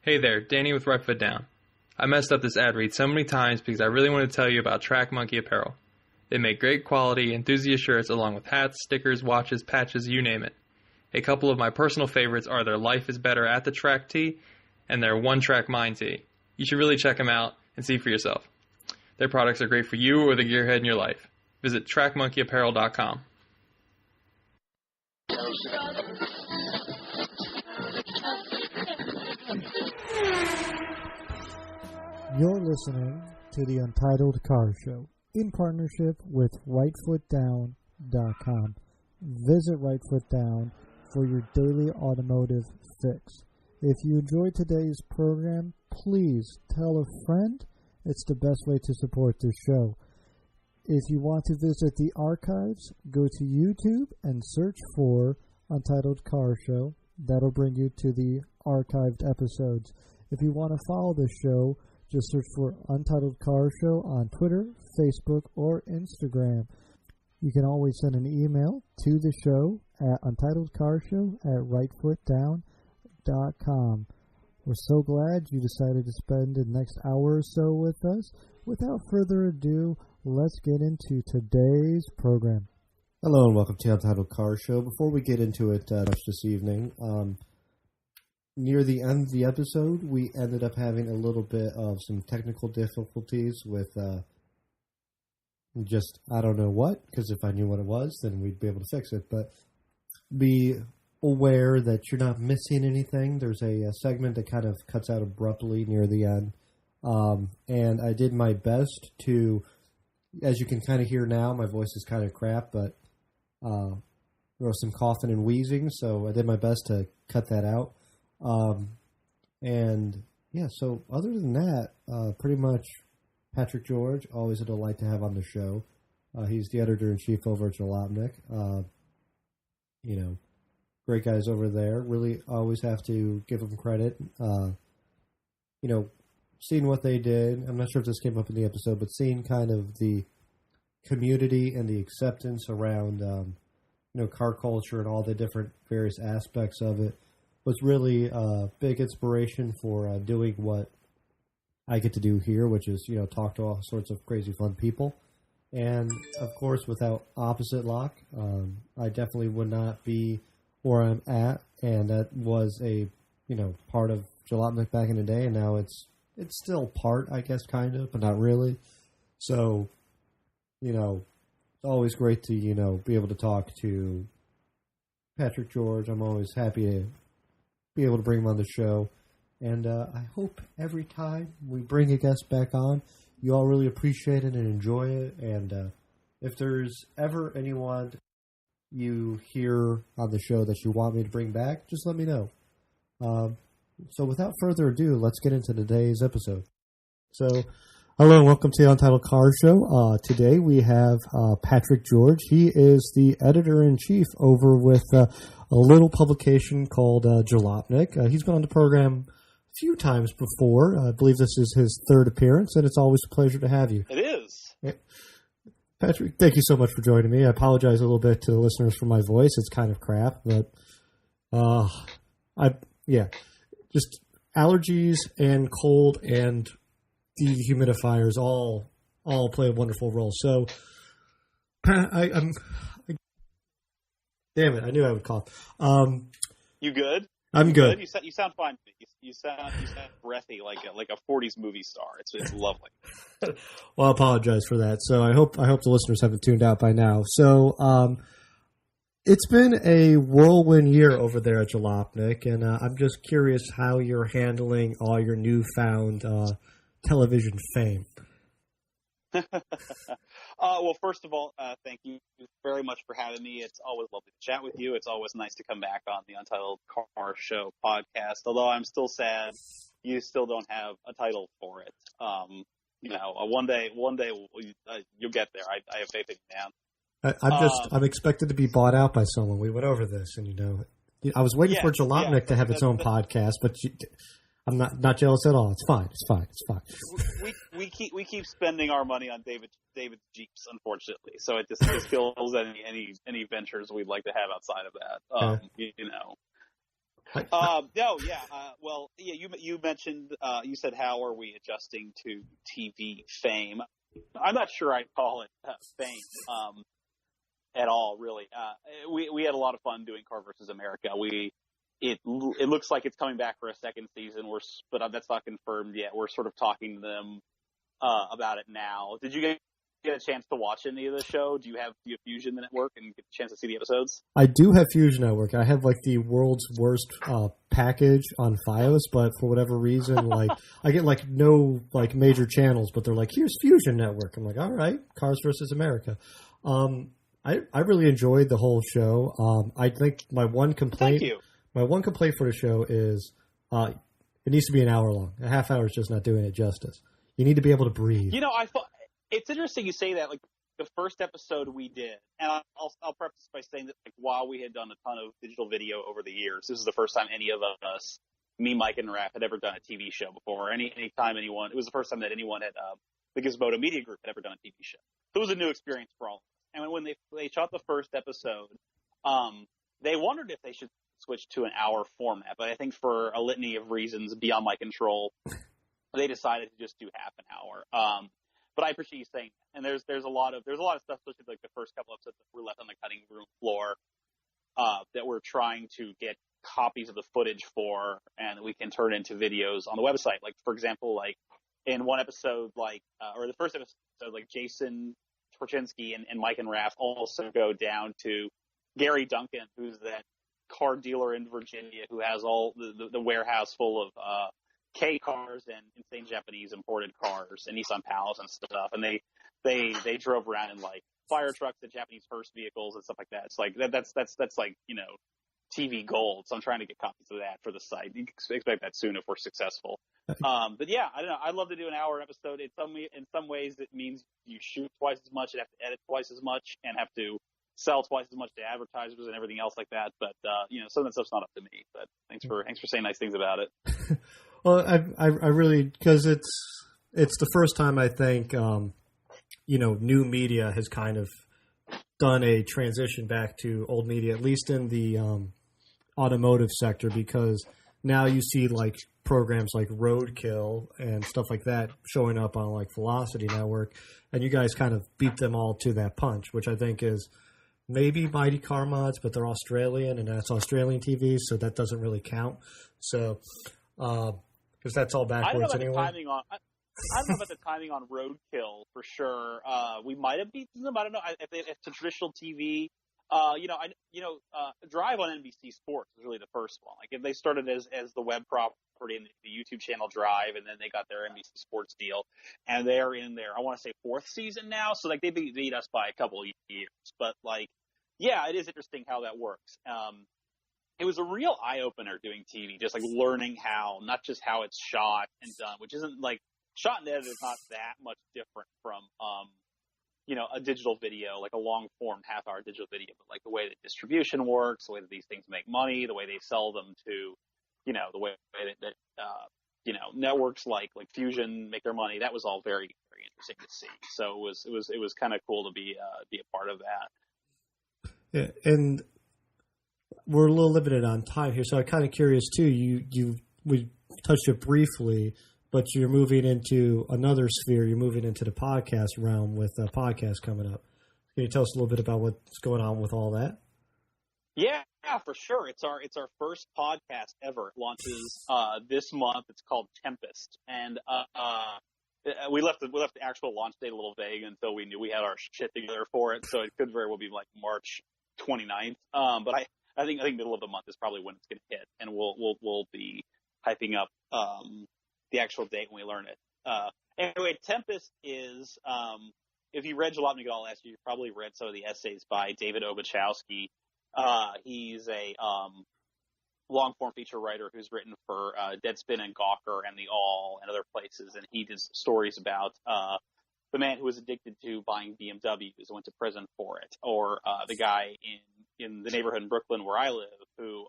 Hey there, Danny with Right Foot Down. I messed up this ad read so many times because I really want to tell you about Track Monkey Apparel. They make great quality enthusiast shirts along with hats, stickers, watches, patches, you name it. A couple of my personal favorites are their Life is Better at the Track tee and their One Track Mind tee. You should really check them out and see for yourself. Their products are great for you or the gearhead in your life. Visit trackmonkeyapparel.com. You're listening to the Untitled Car Show in partnership with RightFootDown.com. Visit Right Foot Down for your daily automotive fix. If you enjoyed today's program, please tell a friend. It's the best way to support this show. If you want to visit the archives, go to YouTube and search for Untitled Car Show. That'll bring you to the archived episodes. If you want to follow the show, just search for Untitled Car Show on Twitter, Facebook, or Instagram. You can always send an email to the show at untitledcarshow@rightfootdown.com. We're so glad you decided to spend the next hour or so with us. Without further ado, let's get into today's program. Hello and welcome to the Untitled Car Show. Before we get into it much this evening, near the end of the episode, we ended up having a little bit of some technical difficulties with just, I don't know what, because if I knew what it was, then we'd be able to fix it. But be aware that you're not missing anything. There's a segment that kind of cuts out abruptly near the end. And I did my best to, as you can kind of hear now, my voice is kind of crap, but there was some coughing and wheezing, so I did my best to cut that out. And yeah, so other than that, pretty much Patrick George, always a delight to have on the show. He's the editor-in-chief over at Jalopnik. Great guys over there. Really always have to give them credit. Seeing what they did, I'm not sure if this came up in the episode, but seeing kind of the community and the acceptance around, car culture and all the different various aspects of it was really a big inspiration for doing what I get to do here, which is, talk to all sorts of crazy fun people. And, of course, without Opposite Lock, I definitely would not be where I'm at. And that was a, part of Jalopnik back in the day, and now it's still part, I guess, kind of, but not really. So, it's always great to, be able to talk to Patrick George. I'm always happy to be able to bring him on the show. And I hope every time we bring a guest back on, you all really appreciate it and enjoy it. And if there's ever anyone you hear on the show that you want me to bring back, just let me know. So without further ado, let's get into today's episode. So, hello and welcome to the Untitled Car Show. Today we have Patrick George. He is the editor-in-chief over with a little publication called Jalopnik. He's been on the program a few times before. I believe this is his third appearance, and it's always a pleasure to have you. It is. Yeah. Patrick, thank you so much for joining me. I apologize a little bit to the listeners for my voice. It's kind of crap, but just allergies and cold and dehumidifiers all play a wonderful role. So damn it, I knew I would cough. You good? I'm good. You sound fine. You sound breathy like a 40s movie star. It's lovely. Well, I apologize for that. So I hope the listeners haven't tuned out by now. So it's been a whirlwind year over there at Jalopnik, and I'm just curious how you're handling all your newfound television fame. Well, first of all, thank you very much for having me. It's always lovely to chat with you. It's always nice to come back on the Untitled Car Show podcast, although I'm still sad you still don't have a title for it. One day you'll get there. I have faith in you, man. I'm expected to be bought out by someone. We went over this, and I was waiting for Jalopnik to have its own podcast, but I'm not jealous at all. It's fine. We keep spending our money on David Jeeps, unfortunately. So it just kills any ventures we'd like to have outside of that. You mentioned, you said, how are we adjusting to TV fame? I'm not sure I'd call it fame at all, really. We had a lot of fun doing Car versus America. It looks like it's coming back for a second season, but that's not confirmed yet. We're sort of talking to them about it now. Did you get a chance to watch any of the show? Do you have Fusion Network and get a chance to see the episodes? I do have Fusion Network. I have the world's worst package on FiOS, but for whatever reason, I get no major channels, but they're here's Fusion Network. I'm all right, Cars versus America. I really enjoyed the whole show. I think my one complaint for the show is it needs to be an hour long. A half hour is just not doing it justice. You need to be able to breathe. I thought it's interesting you say that. The first episode we did, and I'll preface by saying that while we had done a ton of digital video over the years, this is the first time any of us, me, Mike, and Raph, had ever done a TV show before. Any time anyone, it was the first time that anyone at the Gizmodo Media Group had ever done a TV show. So it was a new experience for all of us. And when they shot the first episode, they wondered if they should switch to an hour format, but I think for a litany of reasons beyond my control, they decided to just do half an hour. But I appreciate you saying that. And there's a lot of stuff, especially the first couple episodes that were left on the cutting room floor, that we're trying to get copies of the footage for, and we can turn into videos on the website. For example, in one episode, or the first episode, Jason Torchinsky and Mike and Raph also go down to Gary Duncan, who's that car dealer in Virginia who has all the warehouse full of K cars and insane Japanese imported cars and Nissan Pals and stuff. And they drove around in fire trucks and Japanese hearse vehicles and stuff like that. It's that's TV gold. So I'm trying to get copies of that for the site. You can expect that soon if we're successful. But yeah, I don't know. I'd love to do an hour episode. In some ways, it means you shoot twice as much and have to edit twice as much and have to sell twice as much to advertisers and everything else like that. But some of that stuff's not up to me. But thanks for saying nice things about it. Well, I really, because it's the first time I think new media has kind of done a transition back to old media, at least in the automotive sector, because now you see programs like Roadkill and stuff like that showing up on Velocity Network, and you guys kind of beat them all to that punch, which I think is maybe Mighty Car Mods, but they're Australian and that's Australian TV, so that doesn't really count. So, because that's all backwards anyway. I don't know about the timing on Roadkill for sure. We might have beaten them. I don't know if it's a traditional TV. Drive on NBC Sports was really the first one. If they started as the web property and the YouTube channel Drive, and then they got their NBC Sports deal, and they're in their, I want to say, fourth season now. So they beat us by a couple of years. But yeah, it is interesting how that works. It was a real eye opener doing TV, just learning not just how it's shot and done, which isn't shot and edited is not that much different from a digital video, a long-form half-hour digital video, but the way that distribution works, the way that these things make money, the way they sell them to, the way that networks like Fusion make their money, that was all very, very interesting to see. So it was kind of cool to be a part of that. Yeah, and we're a little limited on time here, so I'm kind of curious too. We touched it briefly, but you're moving into another sphere. You're moving into the podcast realm with a podcast coming up. Can you tell us a little bit about what's going on with all that? Yeah, for sure. It's our first podcast ever. It launches this month. It's called Tempest, and we left the actual launch date a little vague until we knew we had our shit together for it. So it could very well be March 29th. But I think middle of the month is probably when it's going to hit, and we'll be hyping up the actual date when we learn it. Anyway, Tempest is, if you read Jalopnik at all last year, you probably read some of the essays by David Obachowski. He's a long-form feature writer who's written for Deadspin and Gawker and The All and other places, and he does stories about the man who was addicted to buying BMWs and went to prison for it, or the guy in the neighborhood in Brooklyn where I live who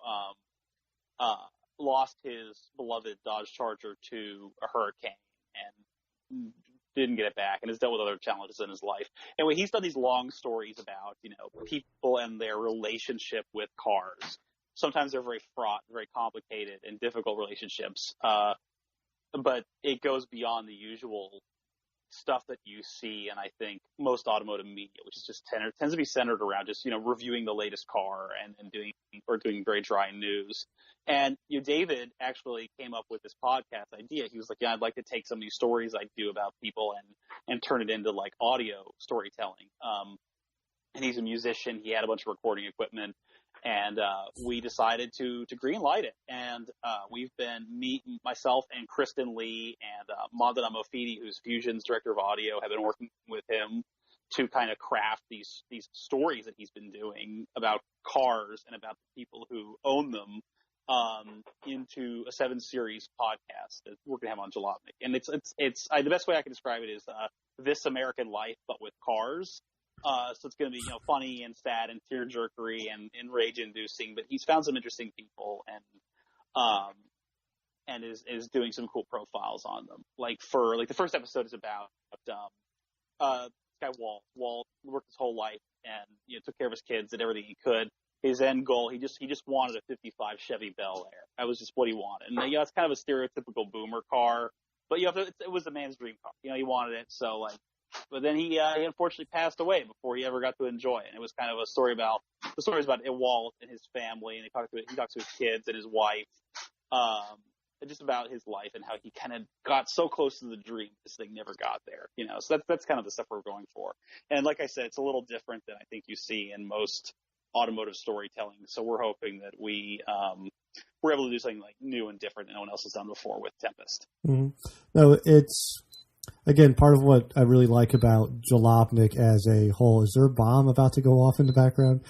lost his beloved Dodge Charger to a hurricane and didn't get it back and has dealt with other challenges in his life. Anyway, he's done these long stories about, people and their relationship with cars. sometimes they're very fraught, very complicated, and difficult relationships. But it goes beyond the usual stuff that you see, and I think most automotive media, which is just tends to be centered around just reviewing the latest car and doing very dry news. And David actually came up with this podcast idea. He was like, "Yeah, I'd like to take some of these stories I do about people and turn it into like audio storytelling." And he's a musician. He had a bunch of recording equipment, and we decided to greenlight it. And we've been myself and Kristen Lee and Mandana Mofidi, who's Fusion's director of audio, have been working with him to kind of craft these stories that he's been doing about cars and about the people who own them into a 7-series podcast that we're going to have on Jalopnik. And it's the best way I can describe it is This American Life, but with cars. So it's going to be, funny and sad and tearjerkery and rage-inducing. But he's found some interesting people and is doing some cool profiles on them. The first episode is about this guy Walt worked his whole life and took care of his kids and everything he could. His end goal, he just wanted a '55 Chevy Bel Air. That was just what he wanted. And it's kind of a stereotypical boomer car, but it was a man's dream car. He wanted it, so but then he unfortunately passed away before he ever got to enjoy it. And it was kind of a story about Walt and his family, and he talked to his kids and his wife, and just about his life and how he kind of got so close to the dream this thing never got there. So that's kind of the stuff we're going for. And like I said, it's a little different than I think you see in most automotive storytelling. So we're hoping that we're able to do something like new and different that no one else has done before with Tempest. Mm-hmm. No, it's again part of what I really like about Jalopnik as a whole. Is there a bomb about to go off in the background?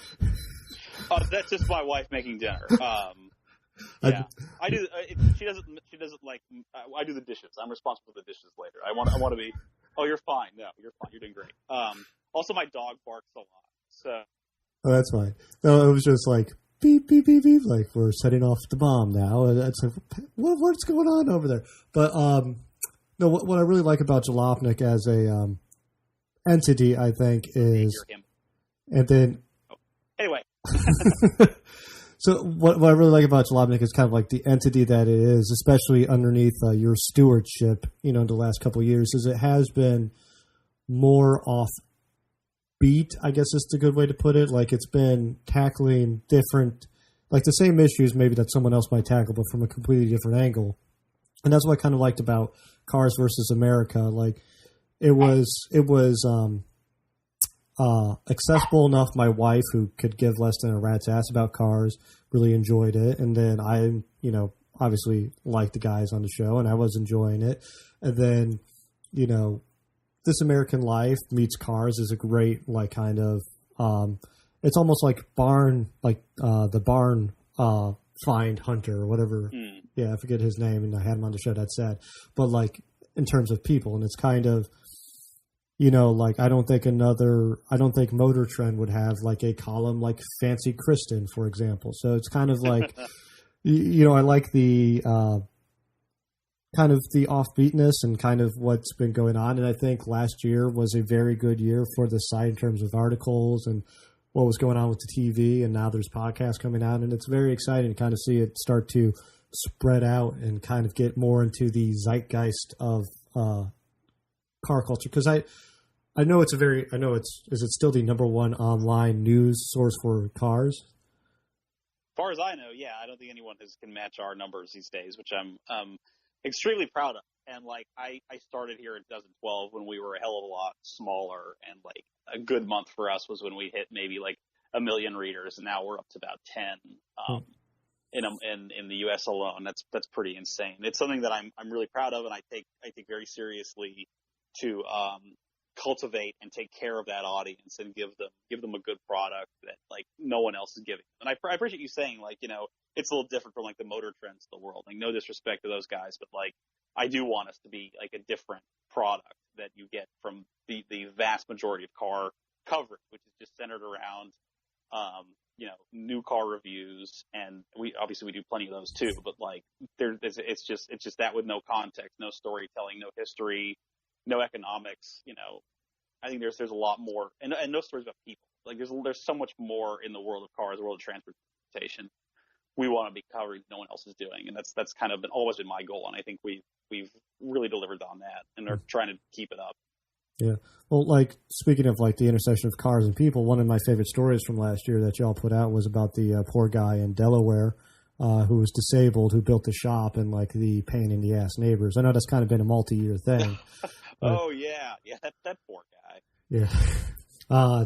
That's just my wife making dinner. Yeah, I do. She doesn't like. I do the dishes. I'm responsible for the dishes later. I want to be. Oh, you're fine. No, you're fine. You're doing great. Also, my dog barks a lot. So. Oh, that's fine. No, it was just like beep, beep, beep, beep. Like we're setting off the bomb now. And it's like, what's going on over there? But no, what I really like about Jalopnik as a entity, I think, is, and then anyway. So what I really like about Jalopnik is kind of like the entity that it is, especially underneath your stewardship. In the last couple of years, is it has been more offbeat, I guess is the good way to put it. Like it's been tackling different, like the same issues maybe that someone else might tackle, but from a completely different angle. And that's what I kind of liked about Cars versus America. Like it was accessible enough. My wife, who could give less than a rat's ass about cars, really enjoyed it. And then I, obviously liked the guys on the show and I was enjoying it. And then, This American Life meets Cars is a great, like, kind of, it's almost like the barn find hunter or whatever. Yeah, I forget his name and I had him on the show. That's sad. But like in terms of people, and it's kind of, like I don't think Motor Trend would have like a column like Fancy Kristen, for example. So it's kind of like, I like the kind of the offbeatness and kind of what's been going on. And I think last year was a very good year for the site in terms of articles and what was going on with the TV. And now there's podcasts coming out, and it's very exciting to kind of see it start to spread out and kind of get more into the zeitgeist of car culture. Because I know is it still the number one online news source for cars? As far as I know, yeah. I don't think anyone can match our numbers these days, which I'm extremely proud of. And like I started here in 2012 when we were a hell of a lot smaller, and like a good month for us was when we hit maybe like 1 million readers, and now we're up to about 10 in the US alone. That's pretty insane. It's something that I'm really proud of, and I take very seriously to cultivate and take care of that audience and give them a good product that like no one else is giving. And I appreciate you saying like, it's a little different from like the Motor Trends of the world. Like no disrespect to those guys, but like I do want us to be like a different product that you get from the vast majority of car coverage, which is just centered around new car reviews, and we do plenty of those too, but like it's just that with no context, no storytelling, no history, no economics. I think there's a lot more, and no stories about people. Like there's so much more in the world of cars, the world of transportation. we want to be covering no one else is doing, and that's kind of always been my goal, and I think we've really delivered on that, and are trying to keep it up. Yeah. Well, like, speaking of like the intersection of cars and people, one of my favorite stories from last year that y'all put out was about the poor guy in Delaware who was disabled, who built the shop, and like the pain in the ass neighbors. I know that's kind of been a multi-year thing. Oh yeah, that poor guy. Yeah.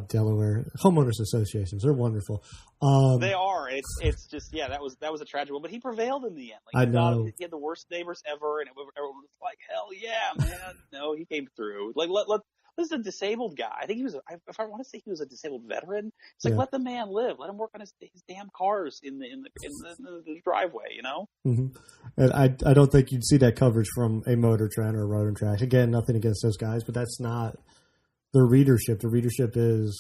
Delaware homeowners associations, they're wonderful. They are. It's just, yeah, that was a tragic one, but he prevailed in the end. Like, I know. He had the worst neighbors ever, and everyone was like, hell yeah, man. No, he came through. Like, this is a disabled guy. I think he was, if I want to say he was a disabled veteran, it's like, let the man live. Let him work on his damn cars in the driveway, you know? Mm-hmm. And I don't think you'd see that coverage from a Motor Trend or a Road and Track. Again, nothing against those guys, but that's not their readership. The readership is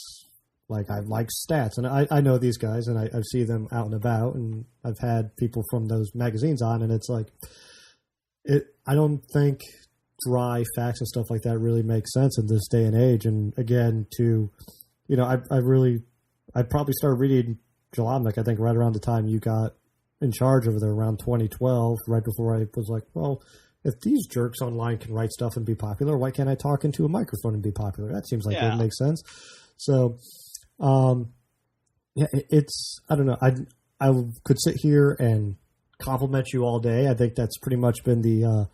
like, I like stats, and I know these guys, and I see them out and about, and I've had people from those magazines on, and it's like, I don't think dry facts and stuff like that really makes sense in this day and age. And again, I probably started reading Jalopnik, I think, right around the time you got in charge over there, around 2012, right before I was like, well, if these jerks online can write stuff and be popular, why can't I talk into a microphone and be popular? That seems like it would make sense. So, it's, I don't know. I could sit here and compliment you all day. I think that's pretty much been the,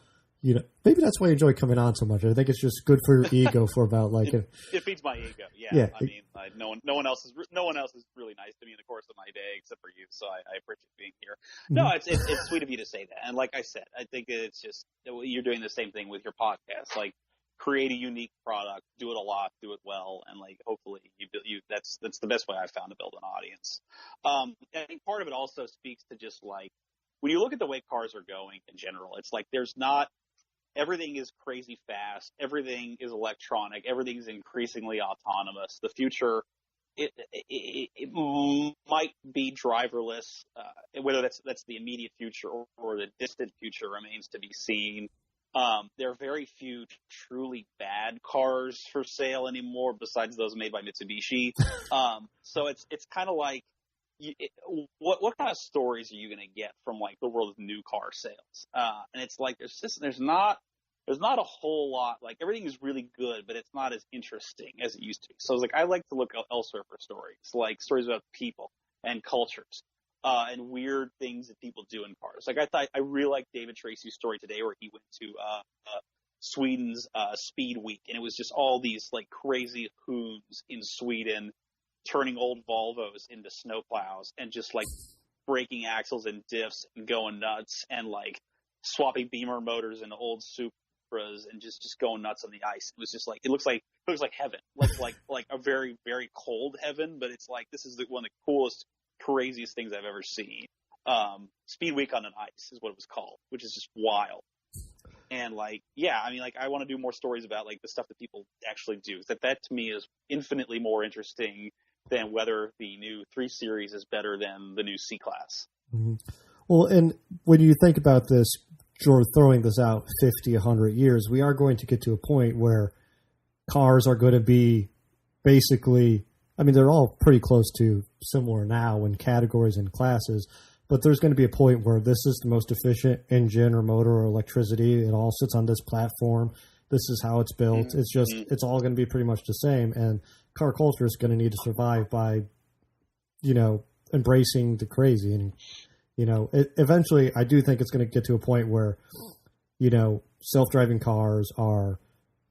maybe that's why I enjoy coming on so much. I think it's just good for your ego for about like it feeds my ego. Yeah. I mean, no one else is really nice to me in the course of my day except for you. So I appreciate being here. No, it's sweet of you to say that. And like I said, I think it's just, you're doing the same thing with your podcast. Like, create a unique product, do it a lot, do it well, and like hopefully that's the best way I've found to build an audience. I think part of it also speaks to just like when you look at the way cars are going in general, it's like everything is crazy fast, everything is electronic, everything is increasingly autonomous. The future, it might be driverless, whether that's the immediate future or the distant future remains to be seen. There are very few truly bad cars for sale anymore, besides those made by Mitsubishi. So it's kind of like, what kind of stories are you going to get from like the world of new car sales? And it's like there's not a whole lot. Like, everything is really good, but it's not as interesting as it used to be. So it's like I like to look elsewhere for stories, like stories about people and cultures. And weird things that people do in cars. Like, I really liked David Tracy's story today where he went to Sweden's Speed Week, and it was just all these like crazy hoons in Sweden turning old Volvos into snowplows and just like breaking axles and diffs and going nuts and like swapping Beamer motors into old Supras and just going nuts on the ice. It was just like, it looks like heaven, like a very, very cold heaven, but it's like, this is one of the coolest, craziest things I've ever seen. Speed Week on an ice is what it was called, which is just wild. And like, yeah, I mean, like, I want to do more stories about like the stuff that people actually do. That to me is infinitely more interesting than whether the new 3 Series is better than the new C-Class. Mm-hmm. Well, and when you think about this, George, throwing this out 50, 100 years, we are going to get to a point where cars are going to be basically, I mean, they're all pretty close to similar now in categories and classes, but there's going to be a point where this is the most efficient engine or motor or electricity. It all sits on this platform. This is how it's built. Mm-hmm. It's just, it's all going to be pretty much the same. And car culture is going to need to survive by, embracing the crazy. And, eventually I do think it's going to get to a point where, self-driving cars are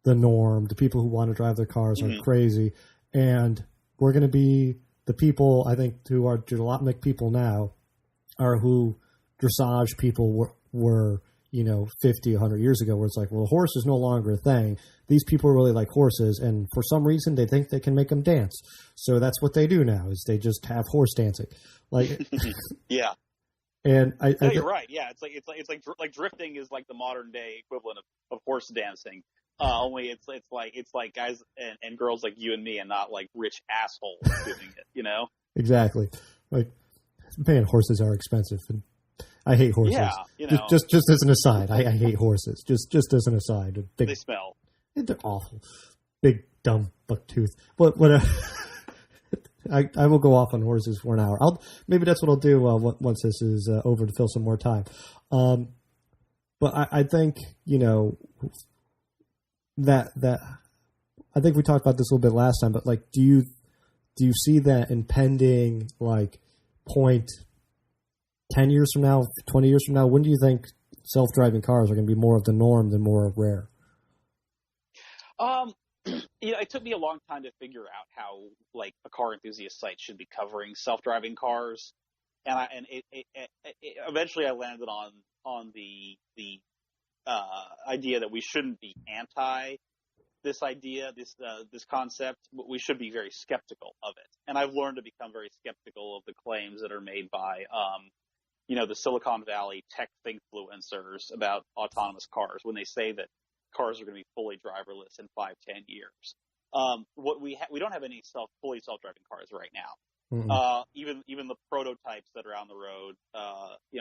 the norm. The people who want to drive their cars are crazy. And we're going to be the people, I think, who are Jalopnik people now are who dressage people were 50, 100 years ago, where it's like, well, a horse is no longer a thing. These people really like horses, and for some reason they think they can make them dance. So that's what they do now, is they just have horse dancing. Like, yeah. And you're right. Yeah, it's like drifting is like the modern day equivalent of horse dancing. Only it's like guys and girls like you and me, and not like rich assholes doing it. Exactly. Like, man, horses are expensive, and I hate horses. Yeah, just as an aside, I hate horses. Just as an aside, they smell. They're awful. Big dumb bucktooth. But I will go off on horses for an hour. Maybe that's what I'll do once this is over to fill some more time. But I think, that I think we talked about this a little bit last time, but like, do you see that impending like point 10 years from now, 20 years from now? When do you think self-driving cars are going to be more of the norm than more rare? It took me a long time to figure out how like a car enthusiast site should be covering self-driving cars, and eventually I landed on the idea that we shouldn't be anti this idea, this concept, but we should be very skeptical of it. And I've learned to become very skeptical of the claims that are made by the Silicon Valley tech influencers about autonomous cars when they say that cars are going to be fully driverless in 5-10 years. We don't have any fully self-driving cars right now. Mm-hmm. Even the prototypes that are on the road,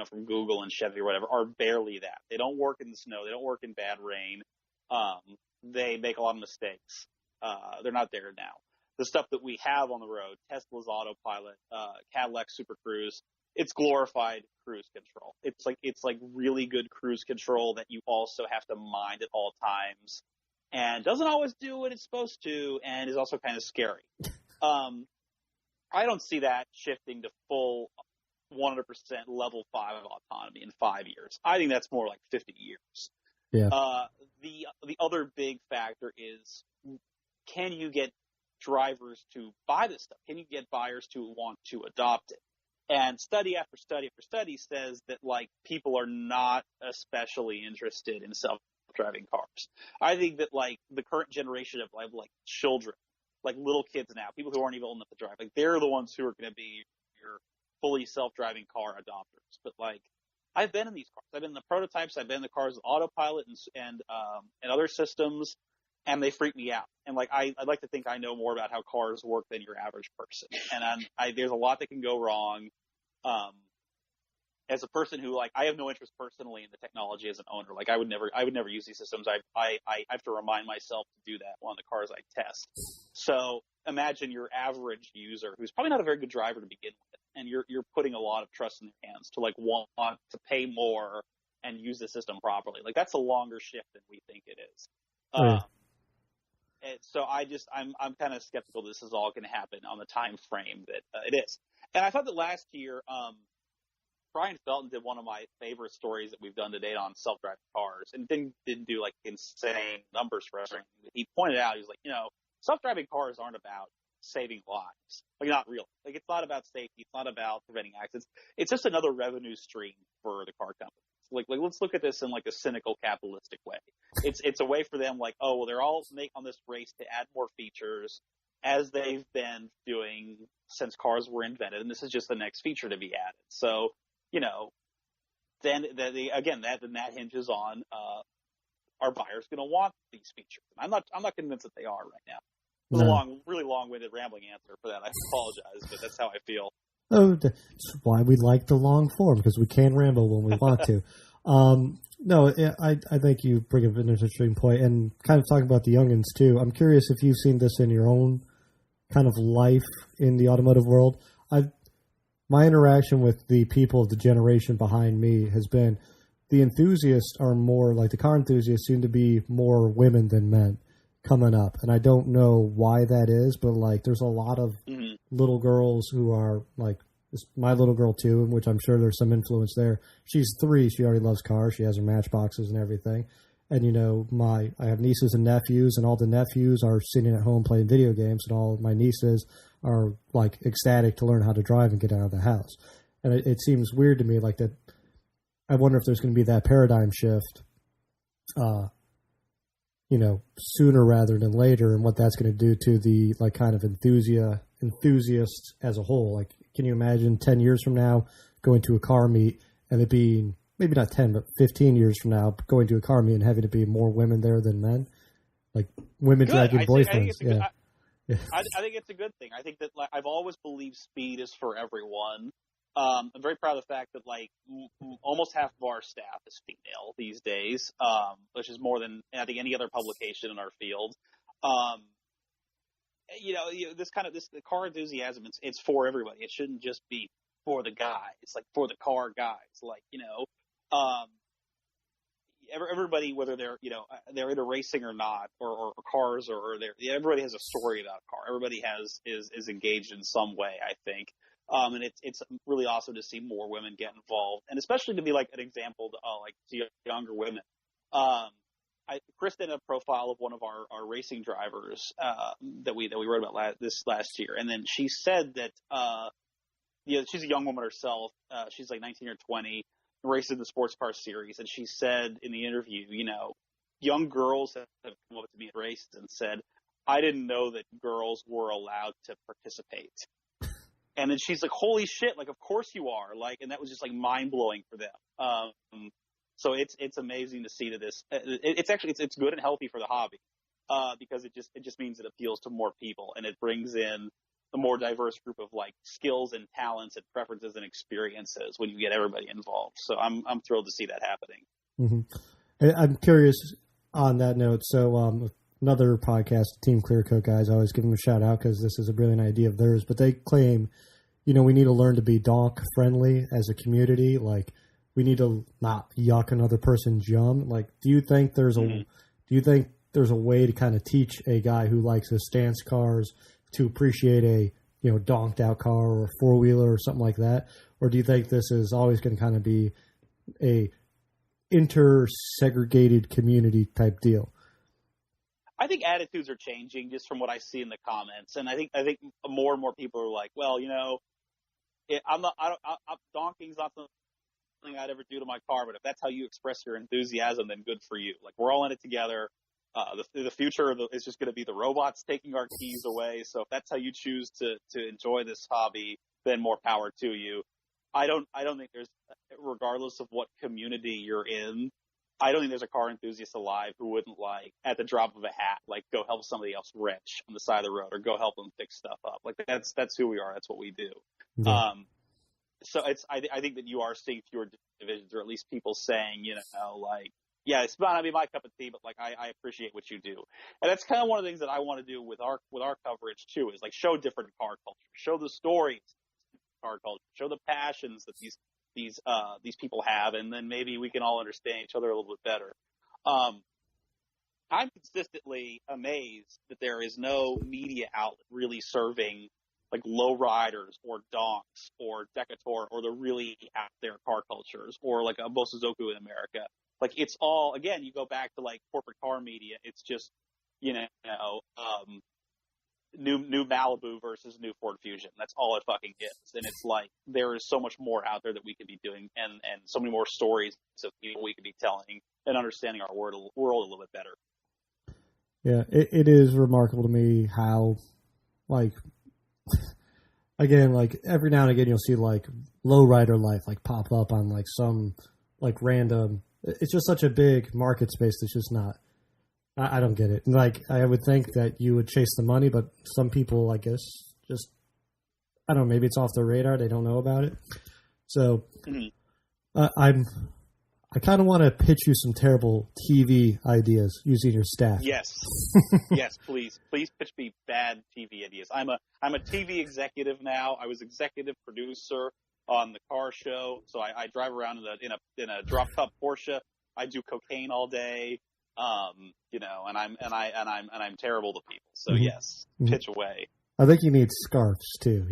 from Google and Chevy or whatever, are barely that. They don't work in the snow. They don't work in bad rain. They make a lot of mistakes. They're not there now. The stuff that we have on the road, Tesla's autopilot, Cadillac Super Cruise, it's glorified cruise control. It's like really good cruise control that you also have to mind at all times, and doesn't always do what it's supposed to, and is also kind of scary. I don't see that shifting to full 100% level 5 of autonomy in 5 years. I think that's more like 50 years. Yeah. The other big factor is, can you get drivers to buy this stuff? Can you get buyers to want to adopt it? And study after study after study says that like people are not especially interested in self-driving cars. I think that like the current generation of like children, like little kids now, people who aren't even old enough to drive, like they're the ones who are going to be your fully self-driving car adopters. But like, I've been in these cars. I've been in the prototypes. I've been in the cars with autopilot and other systems, and they freak me out. And like, I'd like to think I know more about how cars work than your average person. And there's a lot that can go wrong. As a person who like, I have no interest personally in the technology as an owner. Like, I would never use these systems. I have to remind myself to do that on the cars I test. So imagine your average user who's probably not a very good driver to begin with, and you're putting a lot of trust in their hands to like want to pay more and use the system properly. Like, that's a longer shift than we think it is. So I'm kind of skeptical this is all going to happen on the time frame that it is. And I thought that last year, Brian Felton did one of my favorite stories that we've done to date on self-driving cars, and didn't do like insane numbers for us or anything. He pointed out, he was like, self-driving cars aren't about saving lives. Like, not really. Like, it's not about safety. It's not about preventing accidents. It's just another revenue stream for the car companies. Like let's look at this in like a cynical capitalistic way. It's a way for them, like, oh, well, they're all on this race to add more features, as they've been doing since cars were invented, and this is just the next feature to be added. So, then that hinges on are buyers going to want these features? I'm not convinced that they are right now. It was a really long-winded, rambling answer for that. I apologize, but that's how I feel. Oh, that's why we like the long form, because we can ramble when we want to. No, I think you bring up an interesting point, and kind of talking about the youngins too. I'm curious if you've seen this in your own kind of life in the automotive world. My interaction with the people of the generation behind me has been, the enthusiasts are more like, the car enthusiasts seem to be more women than men coming up. And I don't know why that is, but like, there's a lot of little girls who are like, my little girl too, in which I'm sure there's some influence there. She's 3. She already loves cars. She has her Matchboxes and everything. And, I have nieces and nephews, and all the nephews are sitting at home playing video games, and all of my nieces are like ecstatic to learn how to drive and get out of the house. And it seems weird to me, like that. I wonder if there's going to be that paradigm shift, sooner rather than later, and what that's going to do to the like kind of enthusiasts as a whole. Like, can you imagine 10 years from now going to a car meet and it being, maybe not 10, but 15 years from now, going to a car meet and having to be more women there than men? Like, women dragging boyfriends. I think it's a good thing. I think that I've always believed speed is for everyone. I'm very proud of the fact that like almost half of our staff is female these days, which is more than I think any other publication in our field. the car enthusiasm, it's for everybody. It shouldn't just be for the guy. It's like for the car guys. Like, everybody, whether they're into racing or not, or cars, or everybody has a story about a car. Everybody is engaged in some way, I think. And it's really awesome to see more women get involved, and especially to be like an example to younger women. Chris did a profile of one of our racing drivers that we wrote about this last year, and then she said that she's a young woman herself. She's like 19 or 20, races in the sports car series, and she said in the interview, young girls have come up to me at races and said, "I didn't know that girls were allowed to participate." And then she's like, "Holy shit! Like, of course you are!" Like, and that was just like mind blowing for them. So it's amazing to see that this. It's good and healthy for the hobby because it just means it appeals to more people, and it brings in a more diverse group of like skills and talents and preferences and experiences when you get everybody involved. So I'm thrilled to see that happening. Mm-hmm. I'm curious on that note. So another podcast, Team Clearcoat guys, I always give them a shout out because this is a brilliant idea of theirs. But they claim, we need to learn to be donk friendly as a community. Like, we need to not yuck another person's yum. Like, do you think there's a way to kind of teach a guy who likes his stance cars to appreciate a donked out car or a four wheeler or something like that? Or do you think this is always going to kind of be a inter-segregated community type deal? I think attitudes are changing just from what I see in the comments, and I think more and more people are like, well, donking's not something I'd ever do to my car, but if that's how you express your enthusiasm, then good for you. Like, we're all in it together. The future is just going to be the robots taking our keys away. So if that's how you choose to enjoy this hobby, then more power to you. I don't think there's, regardless of what community you're in, I don't think there's a car enthusiast alive who wouldn't, like, at the drop of a hat, like, go help somebody else wrench on the side of the road or go help them fix stuff up. Like, that's who we are. That's what we do. Yeah. So I think that you are seeing fewer divisions, or at least people saying, like, yeah, it's not gonna be my cup of tea, but like, I appreciate what you do. And that's kind of one of the things that I want to do with our coverage too, is like show different car culture, show the stories of car culture, show the passions that these people have, and then maybe we can all understand each other a little bit better. I'm consistently amazed that there is no media outlet really serving like lowriders or donks or Decatur or the really out there car cultures, or like a Bosuzoku in America. Like, it's all, again, you go back to like corporate car media. It's just, new Malibu versus new Ford Fusion. That's all it fucking is. And it's like, there is so much more out there that we could be doing, and so many more stories of people we could be telling and understanding our world a little bit better. Yeah, it is remarkable to me how, like, again, like every now and again you'll see like lowrider life like pop up on like some like random. It's just such a big market space that's just not. I don't get it. Like, I would think that you would chase the money, but some people, I guess, just, I don't know, maybe it's off their radar. They don't know about it. So I kind of want to pitch you some terrible TV ideas using your staff. Yes. Yes, please. Please pitch me bad TV ideas. I'm a TV executive now. I was executive producer on the car show. So I drive around in a drop top Porsche. I do cocaine all day. And I'm terrible to people. So yes, pitch away. I think you need scarves too.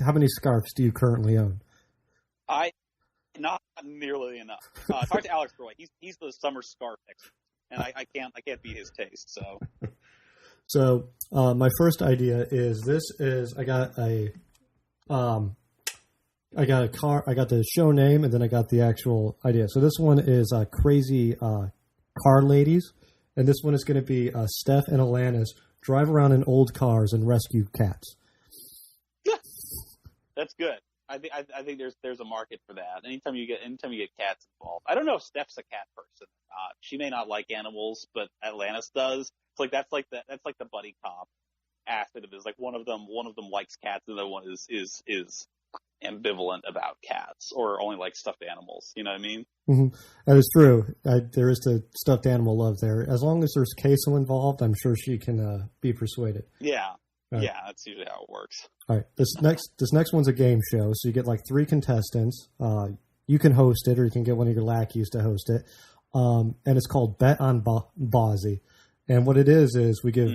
How many scarves do you currently own? Not nearly enough. Talk to Alex Roy. He's the summer scarf expert, and I can't beat his taste. So, my first idea is I got a car. I got the show name, and then I got the actual idea. So this one is Crazy Car Ladies, and this one is going to be Steph and Alanis drive around in old cars and rescue cats. That's good. I think there's a market for that. Anytime you get cats involved. I don't know if Steph's a cat person or not. She may not like animals, but Atlantis does. It's like that's like the buddy cop aspect of it. Is like one of them likes cats, and the other one is ambivalent about cats, or only like stuffed animals. You know what I mean? Mm-hmm. That is true. There is the stuffed animal love there. As long as there's queso involved, I'm sure she can be persuaded. Yeah. Right. Yeah, that's usually how it works. All right. This next one's a game show, so you get like 3 contestants. You can host it, or you can get one of your lackeys to host it. And it's called Bet on Bozzy. And what it is we give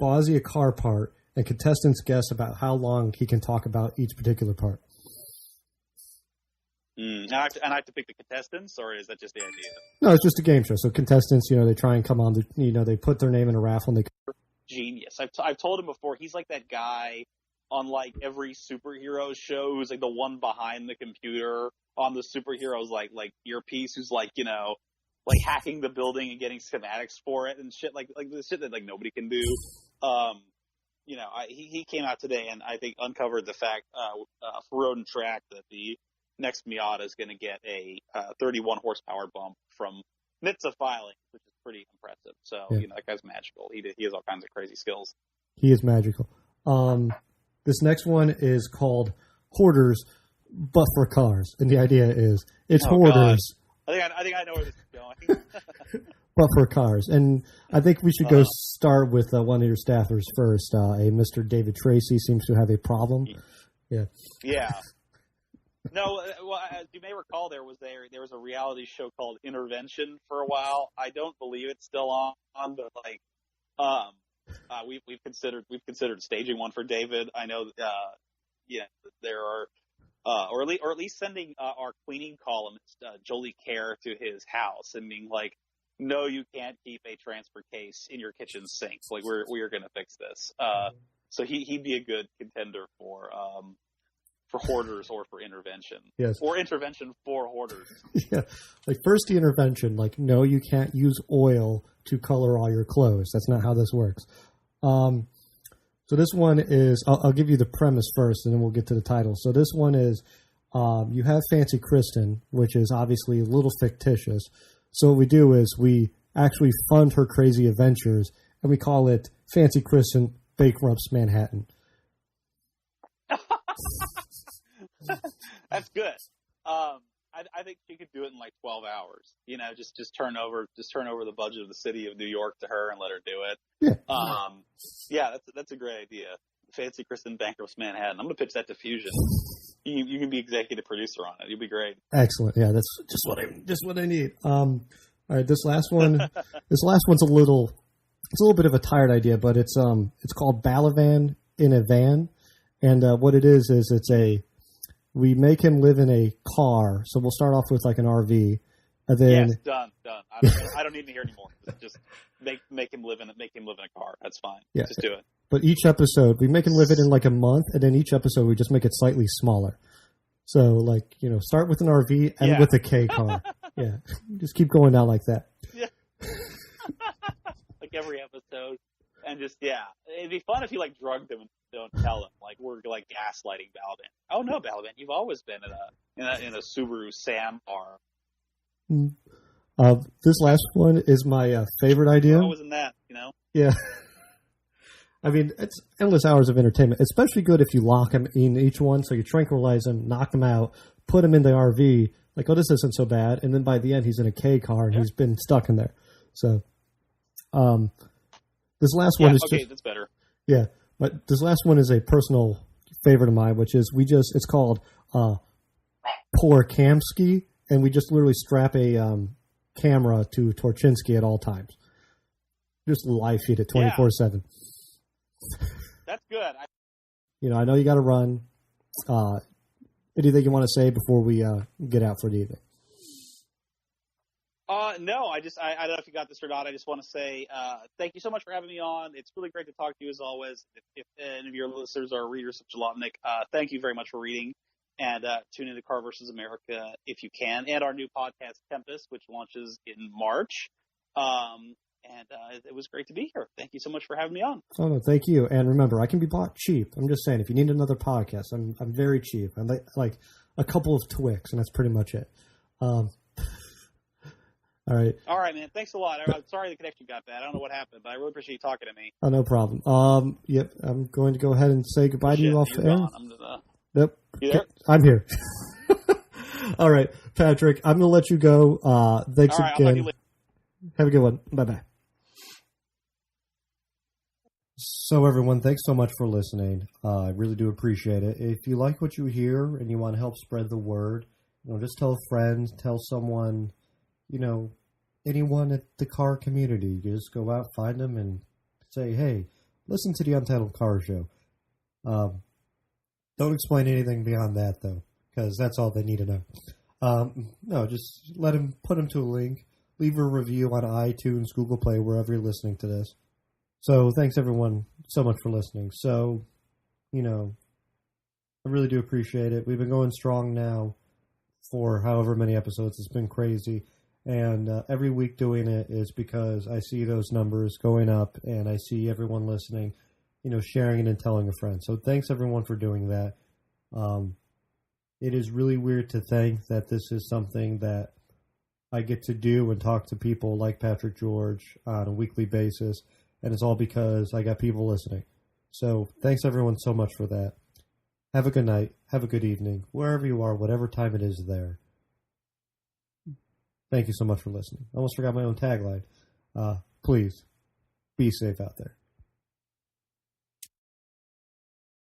Bozzy a car part, and contestants guess about how long he can talk about each particular part. And I have to pick the contestants, or is that just the idea? No, it's just a game show. So contestants, they try and come on. They put their name in a raffle. And they Genius. I've told him before. He's like that guy on like every superhero show who's like the one behind the computer on the superheroes like earpiece, who's like like hacking the building and getting schematics for it and shit like the shit that like nobody can do. He came out today and I think uncovered the fact for Road and Track that the next Miata is going to get a 31 horsepower bump from NHTSA filing, which is pretty impressive. So, that guy's magical. He has all kinds of crazy skills. He is magical. This next one is called Hoarders, but for cars. And the idea is it's hoarders. God. I think I know where this is going. But for cars. And I think we should go start with one of your staffers first. A Mr. David Tracy seems to have a problem. Yeah. Yeah. No, well, as you may recall, there was a reality show called Intervention for a while. I don't believe it's still on, but like, we've considered staging one for David. I know, there are, or at least sending our cleaning columnist Jolie Care to his house and being like, no, you can't keep a transfer case in your kitchen sink. Like we are going to fix this. So he'd be a good contender for hoarders or for intervention. Yes. Or intervention for hoarders. Yeah. Like first the intervention, like, no, you can't use oil to color all your clothes. That's not how this works. So this one is, I'll give you the premise first and then we'll get to the title. So this one is, you have Fancy Kristen, which is obviously a little fictitious. So what we do is we actually fund her crazy adventures and we call it Fancy Kristen Bankrupts Manhattan. That's good. I think she could do it in like 12 hours. Just turn over the budget of the city of New York to her and let her do it. Yeah. That's a great idea. Fancy Kristen Bankrupts Manhattan. I'm gonna pitch that to Fusion. You can be executive producer on it. You'll be great. Excellent. Yeah, that's just what I need. All right, this last one's a little bit of a tired idea, but it's called Balavan in a Van, and what it is we make him live in a car. So we'll start off with like an RV, and then yes, done. I don't need to hear anymore. Just make him live in a car. That's fine. Yeah, just do it. But each episode, we make him live it in like a month, and then each episode we just make it slightly smaller. So like start with an RV and with a K car. Yeah, just keep going down like that. Yeah. Like every episode, and just it'd be fun if you like drugged him and don't tell him. Like we're like gaslighting Balaban. Oh no, Balaban, you've always been in a Subaru Sam car. This last one is my favorite idea. You're always in that, Yeah. I mean, it's endless hours of entertainment. Especially good if you lock them in each one, so you tranquilize them, knock them out, put them in the RV. Like, oh, this isn't so bad. And then by the end, he's in a K car and he's been stuck in there. So, this last one is that's better. Yeah, but this last one is a personal favorite of mine, which is it's called Poor Kamsky, and we just literally strap a camera to Torchinsky at all times. Just live feed it 24/7. That's good. I know you got to run. Anything you want to say before we get out for the evening? No, I don't know if you got this or not. I just want to say thank you so much for having me on. It's really great to talk to you as always. If any of your listeners are readers of Jalopnik, thank you very much for reading. And tune into Car vs. America if you can. And our new podcast, Tempest, which launches in March. And it was great to be here. Thank you so much for having me on. Oh, no, thank you. And remember, I can be bought cheap. I'm just saying, if you need another podcast, I'm very cheap. I'm like a couple of Twix, and that's pretty much it. All right. All right, man. Thanks a lot. I'm sorry the connection got bad. I don't know what happened, but I really appreciate you talking to me. Oh, no problem. Yep. I'm going to go ahead and say goodbye to you off air. Yep. You there? I'm here. All right, Patrick. I'm going to let you go. Thanks again. Have a good one. Bye-bye. So, everyone, thanks so much for listening. I really do appreciate it. If you like what you hear and you want to help spread the word, just tell a friend, tell someone, anyone at the car community. You just go out, find them, and say, hey, listen to the Untitled Car Show. Don't explain anything beyond that, though, because that's all they need to know. No, just put them to a link. Leave a review on iTunes, Google Play, wherever you're listening to this. So thanks, everyone, so much for listening. So, I really do appreciate it. We've been going strong now for however many episodes. It's been crazy. And every week doing it is because I see those numbers going up and I see everyone listening, sharing it and telling a friend. So thanks, everyone, for doing that. It is really weird to think that this is something that I get to do and talk to people like Patrick George on a weekly basis. And it's all because I got people listening. So thanks, everyone, so much for that. Have a good night. Have a good evening. Wherever you are, whatever time it is there. Thank you so much for listening. I almost forgot my own tagline. Please, be safe out there.